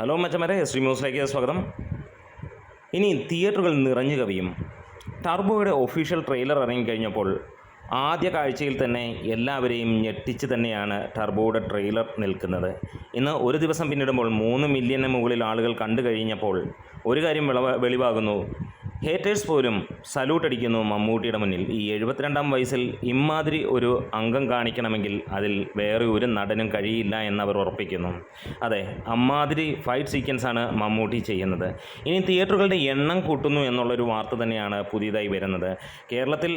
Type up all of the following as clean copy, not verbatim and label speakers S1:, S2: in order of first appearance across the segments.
S1: Hello മച്ചമാരെ, Shri ന്യൂസിലേക്ക് സ്വാഗതം. ഇനി തിയേറ്ററുകൾ നിറഞ്ഞു കവിയും. ടർബോയുടെ ഒഫീഷ്യൽ ട്രെയിലർ ഇറങ്ങിക്കഴിഞ്ഞപ്പോൾ ആദ്യ കാഴ്ചയിൽ തന്നെ എല്ലാവരെയും ഞെട്ടിച്ച് തന്നെയാണ് ടർബോയുടെ ട്രെയിലർ നിൽക്കുന്നത്. ഇന്ന് ഒരു ദിവസം പിന്നിടുമ്പോൾ 3 മില്യണിന് മുകളിൽ ആളുകൾ കണ്ടു കഴിഞ്ഞപ്പോൾ ഒരു കാര്യം വെളിവാകുന്നു. ഹേറ്റേഴ്സ് പോലും സല്യൂട്ട് അടിക്കുന്നു മമ്മൂട്ടിയുടെ മുന്നിൽ. ഈ 72-ാം വയസ്സിൽ ഇമ്മാതിരി ഒരു അംഗം കാണിക്കണമെങ്കിൽ അതിൽ വേറെ ഒരു നടനും കഴിയില്ല എന്നവർ ഉറപ്പിക്കുന്നു. അതെ, അമ്മാതിരി ഫൈറ്റ് സീക്വൻസാണ് മമ്മൂട്ടി ചെയ്യുന്നത്. ഇനി തിയേറ്ററുകളുടെ എണ്ണം കൂട്ടുന്നു എന്നുള്ളൊരു വാർത്ത തന്നെയാണ് പുതിയതായി വരുന്നത്. കേരളത്തിൽ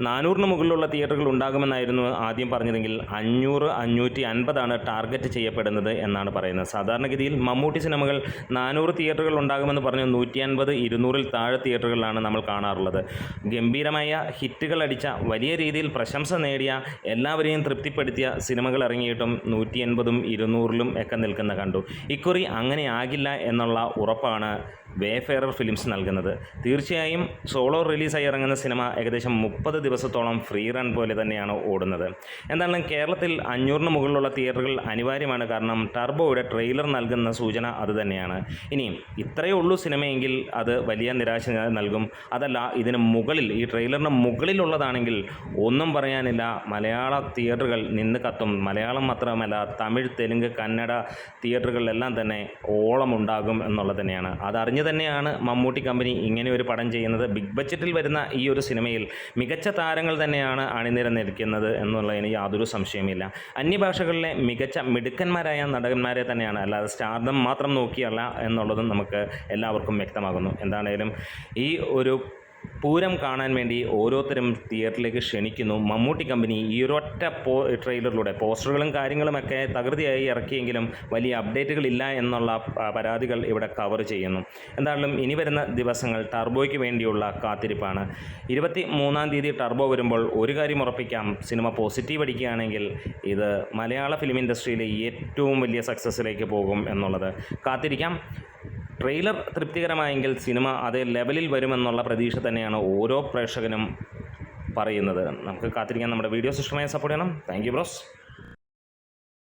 S1: 400-ന് മുകളിലുള്ള തിയേറ്ററുകൾ ഉണ്ടാകുമെന്നായിരുന്നു ആദ്യം പറഞ്ഞതെങ്കിൽ 500-550 ടാർഗറ്റ് ചെയ്യപ്പെടുന്നത് എന്നാണ് പറയുന്നത്. സാധാരണഗതിയിൽ മമ്മൂട്ടി സിനിമകൾ 400 തിയേറ്ററുകൾ ഉണ്ടാകുമെന്ന് പറഞ്ഞ് 150-200-ൽ താഴെ തിയേറ്ററുകളിലാണ് നമ്മൾ കാണാറുള്ളത്. ഗംഭീരമായ ഹിറ്റുകൾ അടിച്ച, വലിയ രീതിയിൽ പ്രശംസ നേടിയ, എല്ലാവരെയും തൃപ്തിപ്പെടുത്തിയ സിനിമകൾ ഇറങ്ങിയിട്ടും 180-200-ലും ഒക്കെ നിൽക്കുന്ന കണ്ടു. ഇക്കുറി അങ്ങനെ ആകില്ല എന്നുള്ള ഉറപ്പാണ് വേഫെയറർ ഫിലിംസ് നൽകുന്നത്. തീർച്ചയായും സോളോ റിലീസായി ഇറങ്ങുന്ന സിനിമ ഏകദേശം 30 ദിവസത്തോളം ഫ്രീ റൺ പോലെ തന്നെയാണ് ഓടുന്നത്. എന്തായാലും കേരളത്തിൽ 500-ന് മുകളിലുള്ള തിയേറ്ററുകൾ അനിവാര്യമാണ്. കാരണം ടർബോയുടെ ട്രെയിലർ നൽകുന്ന സൂചന അതുതന്നെയാണ്. ഇനിയും ഇത്രയേ ഉള്ളൂ സിനിമയെങ്കിൽ അത് വലിയ നിരാശ നൽകും. അതല്ല, ഇതിന് മുകളിൽ, ഈ ട്രെയിലറിന് മുകളിലുള്ളതാണെങ്കിൽ ഒന്നും പറയാനില്ല. മലയാള തിയേറ്ററുകൾ നിന്ന് കത്തും. മലയാളം മാത്രമല്ല, തമിഴ്, തെലുങ്ക്, കന്നഡ തിയേറ്ററുകളിലെല്ലാം തന്നെ ഓളമുണ്ടാകും എന്നുള്ളത് തന്നെയാണ്. അതറിഞ്ഞ് തന്നെയാണ് മമ്മൂട്ടി കമ്പനി ഇങ്ങനെ ഒരു പടം ചെയ്യുന്നത്. ബിഗ് ബഡ്ജറ്റിൽ വരുന്ന ഈ ഒരു സിനിമയിൽ മികച്ച താരങ്ങൾ തന്നെയാണ് അണിനിരന്നിരിക്കുന്നത് എന്നുള്ളതിന് യാതൊരു സംശയമില്ല. അന്യഭാഷകളിലെ മികച്ച മിടുക്കന്മാരായ നടന്മാരെ തന്നെയാണ്, അല്ലാതെ സ്റ്റാർഡം മാത്രം നോക്കിയല്ല എന്നുള്ളതും നമുക്ക് എല്ലാവർക്കും വ്യക്തമാകുന്നു. എന്താണേലും ഈ ഒരു പൂരം കാണാൻ വേണ്ടി ഓരോരുത്തരും തിയേറ്ററിലേക്ക് ക്ഷണിക്കുന്നു. മമ്മൂട്ടി കമ്പനി ഈ ഒരൊറ്റ ട്രെയിലറിലൂടെ പോസ്റ്ററുകളും കാര്യങ്ങളുമൊക്കെ തകൃതിയായി ഇറക്കിയെങ്കിലും വലിയ അപ്ഡേറ്റുകളില്ല എന്നുള്ള പരാതികൾ ഇവിടെ കവർ ചെയ്യുന്നു. എന്തായാലും ഇനി വരുന്ന ദിവസങ്ങൾ ടർബോയ്ക്ക് വേണ്ടിയുള്ള കാത്തിരിപ്പാണ്. 23-ാം തീയതി ടർബോ വരുമ്പോൾ ഒരു കാര്യം ഉറപ്പിക്കാം, സിനിമ പോസിറ്റീവ് അടിക്കുകയാണെങ്കിൽ ഇത് മലയാള ഫിലിം ഇൻഡസ്ട്രിയിലെ ഏറ്റവും വലിയ സക്സസ്സിലേക്ക് പോകും എന്നുള്ളത് കാത്തിരിക്കാം. ട്രെയിലർ തൃപ്തികരമായെങ്കിൽ സിനിമ അതേ ലെവലിൽ വരുമെന്നുള്ള പ്രതീക്ഷ തന്നെയാണ് ഓരോ പ്രേക്ഷകനും പറയുന്നത്. നമുക്ക് കാത്തിരിക്കാൻ. നമ്മുടെ വീഡിയോസ് ഇഷ്ടമായി സപ്പോർട്ട് ചെയ്യണം. Thank you bros.